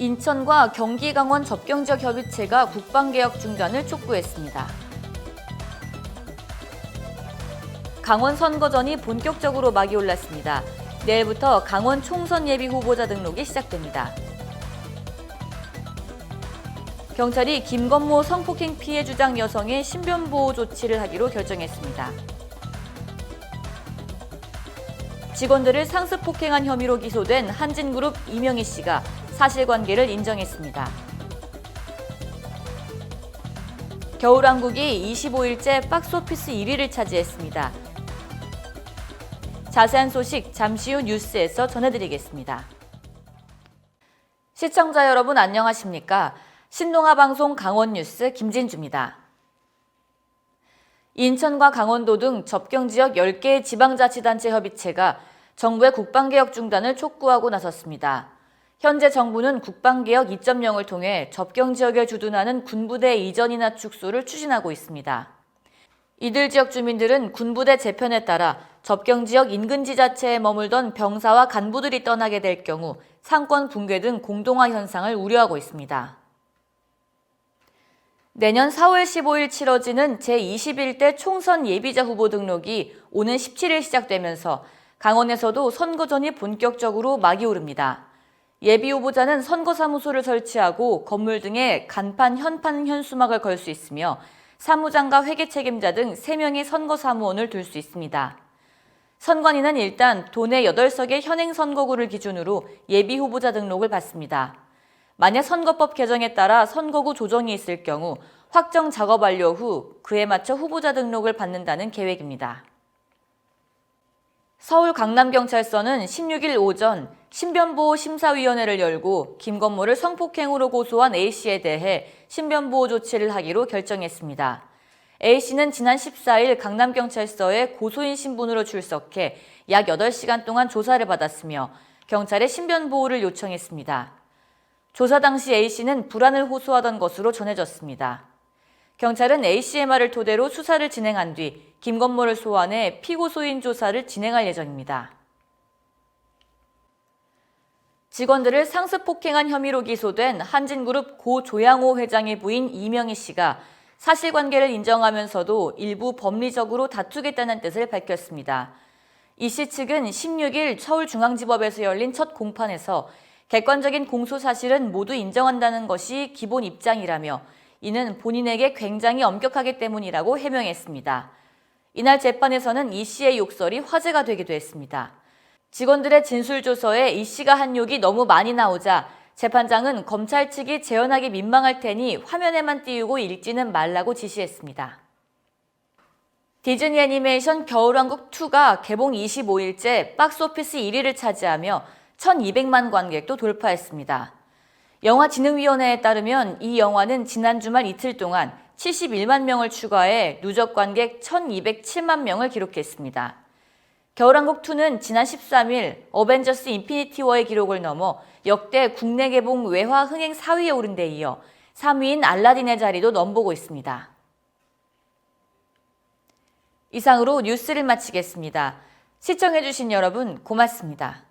인천과 경기 강원 접경지역 협의체가 국방개혁 중단을 촉구했습니다. 강원 선거전이 본격적으로 막이 올랐습니다. 내일부터 강원 총선 예비 후보자 등록이 시작됩니다. 경찰이 김건모 성폭행 피해 주장 여성의 신변 보호 조치를 하기로 결정했습니다. 직원들을 상습 폭행한 혐의로 기소된 한진그룹 이명희 씨가 사실관계를 인정했습니다. 겨울왕국이 25일째 박스오피스 1위를 차지했습니다. 자세한 소식 잠시 후 뉴스에서 전해드리겠습니다. 시청자 여러분 안녕하십니까? 신동아방송 강원뉴스 김진주입니다. 인천과 강원도 등 접경지역 10개의 지방자치단체 협의체가 정부의 국방개혁 중단을 촉구하고 나섰습니다. 현재 정부는 국방개혁 2.0을 통해 접경지역에 주둔하는 군부대 이전이나 축소를 추진하고 있습니다. 이들 지역 주민들은 군부대 재편에 따라 접경지역 인근 지자체에 머물던 병사와 간부들이 떠나게 될 경우 상권 붕괴 등 공동화 현상을 우려하고 있습니다. 내년 4월 15일 치러지는 제21대 총선 예비자 후보 등록이 오는 17일 시작되면서 강원에서도 선거전이 본격적으로 막이 오릅니다. 예비 후보자는 선거사무소를 설치하고 건물 등에 간판, 현판, 현수막을 걸 수 있으며 사무장과 회계 책임자 등 3명의 선거사무원을 둘 수 있습니다. 선관위는 일단 도내 8석의 현행 선거구를 기준으로 예비 후보자 등록을 받습니다. 만약 선거법 개정에 따라 선거구 조정이 있을 경우 확정 작업 완료 후 그에 맞춰 후보자 등록을 받는다는 계획입니다. 서울 강남경찰서는 16일 오전 신변보호심사위원회를 열고 김건모를 성폭행으로 고소한 A씨에 대해 신변보호 조치를 하기로 결정했습니다. A씨는 지난 14일 강남경찰서에 고소인 신분으로 출석해 약 8시간 동안 조사를 받았으며 경찰에 신변보호를 요청했습니다. 조사 당시 A씨는 불안을 호소하던 것으로 전해졌습니다. 경찰은 A씨의 말을 토대로 수사를 진행한 뒤 김건모를 소환해 피고소인 조사를 진행할 예정입니다. 직원들을 상습 폭행한 혐의로 기소된 한진그룹 고 조양호 회장의 부인 이명희 씨가 사실관계를 인정하면서도 일부 법리적으로 다투겠다는 뜻을 밝혔습니다. 이 씨 측은 16일 서울중앙지법에서 열린 첫 공판에서 객관적인 공소 사실은 모두 인정한다는 것이 기본 입장이라며 이는 본인에게 굉장히 엄격하기 때문이라고 해명했습니다. 이날 재판에서는 이 씨의 욕설이 화제가 되기도 했습니다. 직원들의 진술조서에 이 씨가 한 욕이 너무 많이 나오자 재판장은 검찰 측이 재현하기 민망할 테니 화면에만 띄우고 읽지는 말라고 지시했습니다. 디즈니 애니메이션 겨울왕국2가 개봉 25일째 박스오피스 1위를 차지하며 1,200만 관객도 돌파했습니다. 영화진흥위원회에 따르면 이 영화는 지난 주말 이틀 동안 71만 명을 추가해 누적 관객 1,207만 명을 기록했습니다. 겨울왕국2는 지난 13일 어벤져스 인피니티 워의 기록을 넘어 역대 국내 개봉 외화 흥행 4위에 오른 데 이어 3위인 알라딘의 자리도 넘보고 있습니다. 이상으로 뉴스를 마치겠습니다. 시청해주신 여러분 고맙습니다.